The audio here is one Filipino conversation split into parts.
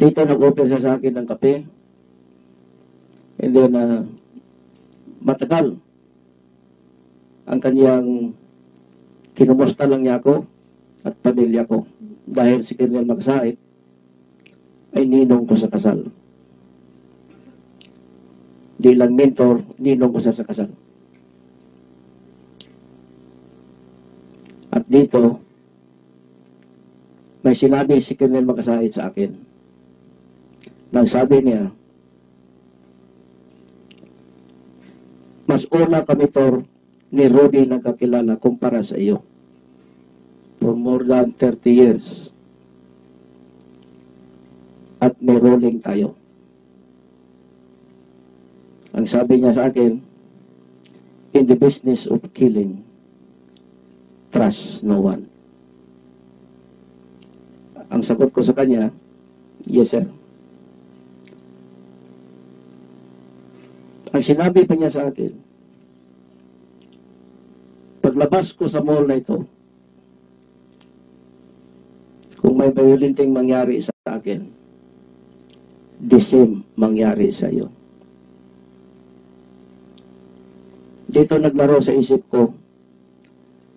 Dito nag-offer siya sa akin ng kape. And then, matagal ang kanyang kinumusta lang niya ako at pamilya ko. Dahil si Colonel Magsaid ay ninong ko sa kasal. Di lang mentor, ninong ko sa kasal. At dito, may sinabi si Colonel Magsaid sa akin. Nagsabi niya, mas una kami ni Rudy nagkakilala kumpara sa iyo. For more than 30 years. At may rolling tayo. Ang sabi niya sa akin, in the business of killing, trust no one. Ang sagot ko sa kanya, yes sir. Ang sinabi pa niya sa akin, paglabas ko sa mall na ito, kung may violenting mangyari sa akin, the same mangyari sa iyo. Dito naglaro sa isip ko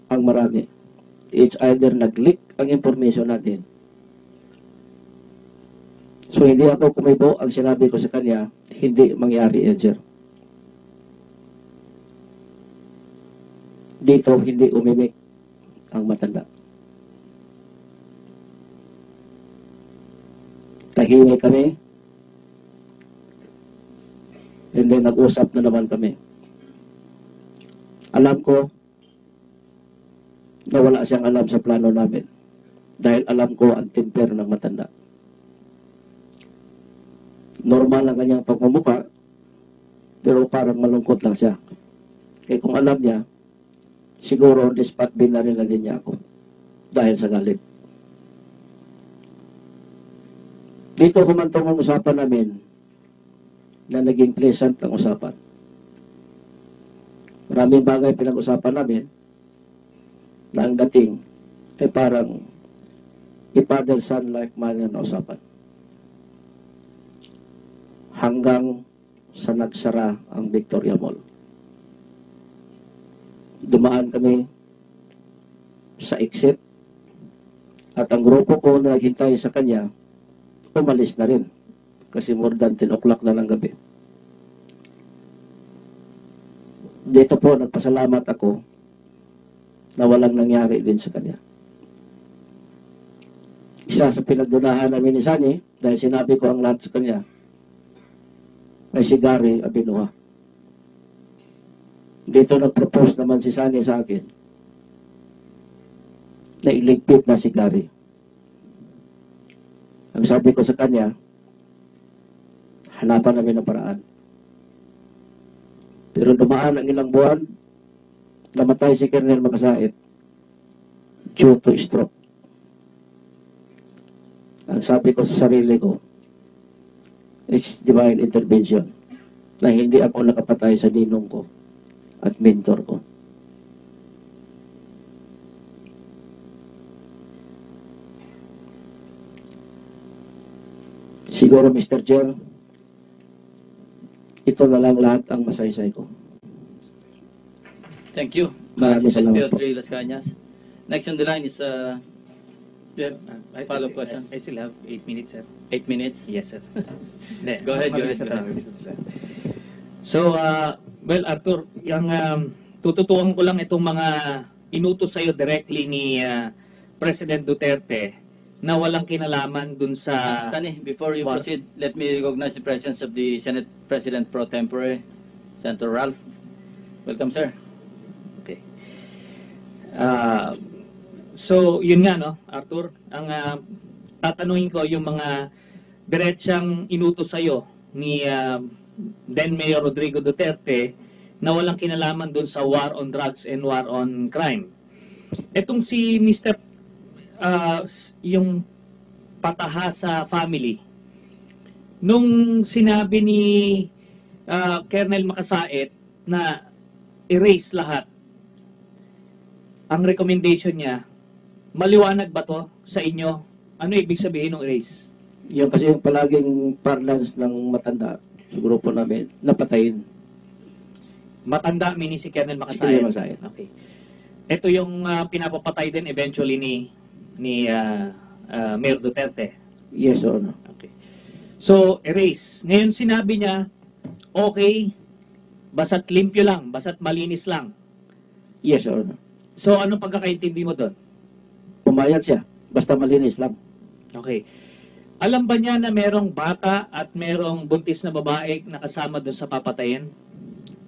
ang marami. It's either nag-leak ang information natin. So hindi ako kumibo, ang sinabi ko sa kanya, hindi mangyari yan, sir. Dito hindi umimik ang matanda. Tahimik kami. And then nag-usap na naman kami. Alam ko na wala siyang alam sa plano namin. Dahil alam ko ang temper ng matanda. Normal ang kanyang pagmumukha, pero parang malungkot lang siya. Kaya kung alam niya, siguro on the spot binaril na din niya ako. Dahil sa galit. Dito kumantong ang usapan namin na naging pleasant ang usapan. Maraming bagay pinag-usapan namin na ang dating ay parang father-son like manner na usapan. Hanggang sa nagsara ang Victoria Mall. Dumaan kami sa exit at ang grupo ko na naghintay sa kanya umalis na rin kasi more than 10 o'clock na ng gabi. Dito po nagpasalamat ako na walang nangyari din sa kanya. Isa sa pinagdunahan namin ni Sunny dahil sinabi ko ang lahat sa kanya ay si Gary Abinuha. Dito nag-propose naman si Sunny sa akin na iligpit na si Gary. Ang sabi ko sa kanya, hanapan namin ng paraan. Pero dumaan ang ilang buwan, namatay si Colonel Magsaid due to stroke. Ang sabi ko sa sarili ko, it's divine intervention na hindi ako nakapatay sa ninong ko at mentor ko. Siguro, Mr. Chair, ito na lang lahat ang masaysay ko. Thank you. Maraming salamat po. Las Cañas. Next on the line is, you have follow-up questions? I still have 8 minutes, sir. 8 minutes? Yes, sir. Go ahead. So, well, Arthur, yung tututukan ko lang itong mga inutos sa'yo directly ni President Duterte na walang kinalaman dun sa... Sunny, before you proceed, let me recognize the presence of the Senate President Pro Tempore, Senator Ralph. Welcome, sir. Okay. So, yun nga, no, Arthur, ang tatanungin ko yung mga diretsang inutos sa'yo ni then Mayor Rodrigo Duterte na walang kinalaman dun sa war on drugs and war on crime. Etong si Mr. Yung Patahasa family, nung sinabi ni Colonel Magsaid na erase lahat, ang recommendation niya, maliwanag ba to sa inyo? Ano ibig sabihin ng erase? Yung kasi yung palaging parlance ng matanda sa grupo namin, napatayin. Matanda, meaning si Colonel Si Makasayan. Colonel Makasayan. Okay. Ito yung pinapapatay din eventually ni Mayor Duterte. Yes, Your Honor. Okay. So, erase. Ngayon sinabi niya, okay, basta't limpyo lang, basta't malinis lang. Yes, Your Honor. So, anong pagkakaintindi mo doon? Pumayag siya, basta malinis lang. Okay. Alam ba niya na merong bata at merong buntis na babae na kasama doon sa papatayin?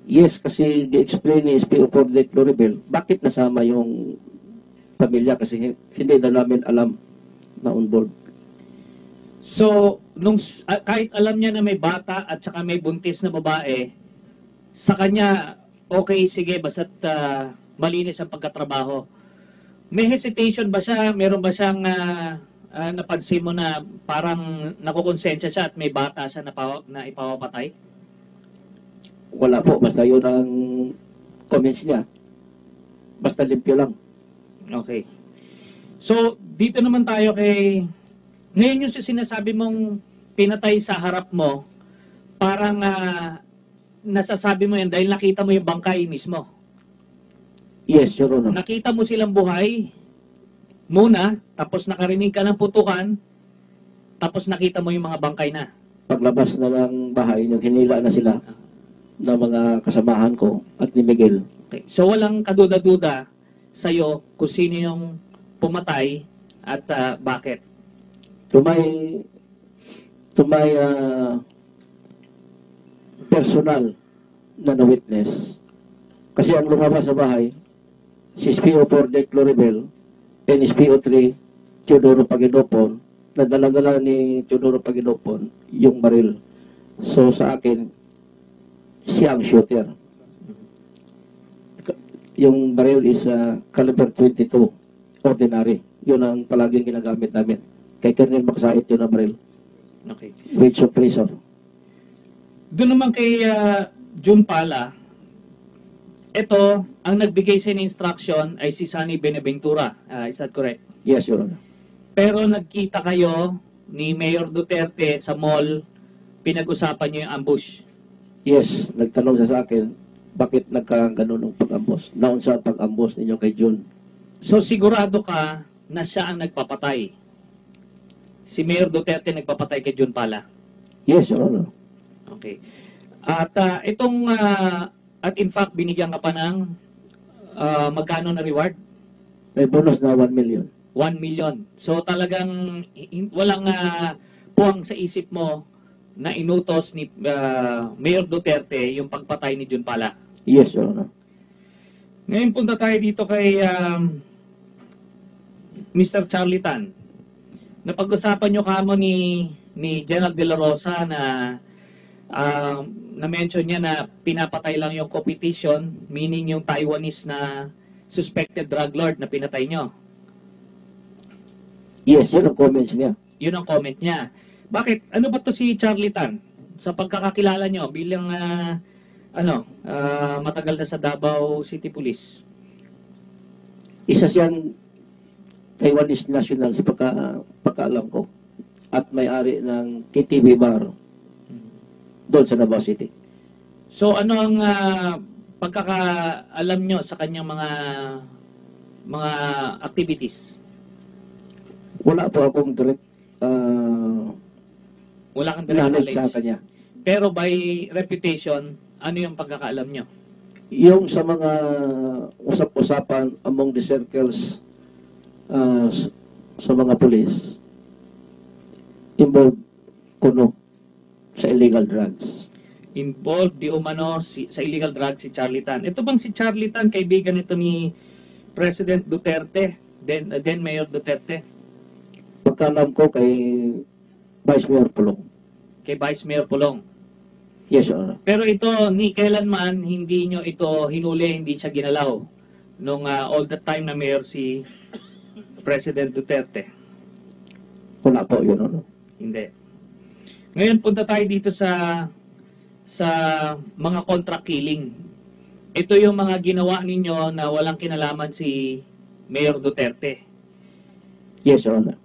Yes, kasi di-explain ni SPO4 de Claribel, bakit nasama yung pamilya kasi hindi na namin alam na on board. So, kahit alam niya na may bata at saka may buntis na babae, sa kanya, okay, sige, basta't malinis ang pagkatrabaho. May hesitation ba siya? Meron ba siyang napansin mo na parang nakukonsensya siya at may bata siya na ipapatay? Wala po, basta yun ang comments niya. Basta limpyo lang. Okay. So, dito naman tayo kay... Ngayon yung sinasabi mong pinatay sa harap mo, parang nasasabi mo yan dahil nakita mo yung bangkay mismo. Yes, Your Honor. Nakita mo silang buhay muna, tapos nakarinig ka ng putukan, tapos nakita mo yung mga bangkay na. Paglabas na ng bahay, yung hinila na sila ng mga kasamahan ko at ni Miguel. Okay. So, walang kaduda-duda sa'yo kung sino yung pumatay at bakit. To my personal na witness, kasi ang lumabas sa bahay, si SPO4 de Claribel and SPO3 Teodoro Pagidopon, na dala-dala ni Teodoro Pagidopon yung baril. So sa akin, siya ang shooter. Yung baril is caliber 22, ordinary. Yun ang palaging ginagamit namin. Kay Colonel Maksait yun ang baril. Okay. With suppressor. Doon naman kay June Pala, ito, ang nagbigay sa instruction ay si Sunny Benaventura. Is that correct? Yes, Your Honor. Pero nagkita kayo ni Mayor Duterte sa mall, pinag-usapan niyo yung ambush. Yes, nagtanong siya sa akin, bakit nagkaganon ng pag-ambos? Naon sa pag-ambos ninyo kay June? So sigurado ka na siya ang nagpapatay. Si Mayor Duterte nagpapatay kay June Pala. Yes, Your Honor. Okay. At at in fact binigyan ka pa ng magkano na reward? May bonus na 1 million. 1 million. So talagang walang puwang sa isip mo na inutos ni Mayor Duterte yung pagpatay ni June Pala. Yes, Your Honor. Ngayon punta tayo dito kay Mr. Charlie Tan. Napag-usapan nyo kamo ni General De La Rosa na na-mention niya na pinapatay lang yung competition, meaning yung Taiwanese na suspected drug lord na pinatay nyo. Yes, yun ang comments niya. Yun ang comment niya. Bakit? Ano ba to si Charlie Tan? Sa pagkakakilala nyo bilang matagal na sa Davao City Police. Isa siyang Taiwanese national sa pagkaalam ko. At may-ari ng KTV bar doon sa Davao City. So ano ang pagkakaalam nyo sa kanyang mga activities? Wala po akong direct Wala kang direct knowledge sa knowledge. kanya. Pero by reputation, ano yung pagkakaalam nyo? Yung sa mga usap-usapan among the circles sa mga police, involved kuno sa illegal drugs. Involved di umano sa illegal drugs si Charlie Tan. Ito bang si Charlie Tan, kaibigan ito ni President Duterte, then Mayor Duterte? Pagkaalam ko kay Vice Mayor Pulong. Kay Vice Mayor Pulong. Yes, Your Honor. Pero ito, ni kailanman, hindi nyo ito hinuli, hindi siya ginalaw. Nung all the time na mayor si President Duterte. Wala po, Your Honor. Hindi. Ngayon punta tayo dito sa mga contract killing. Ito yung mga ginawa ninyo na walang kinalaman si Mayor Duterte. Yes, Your Honor.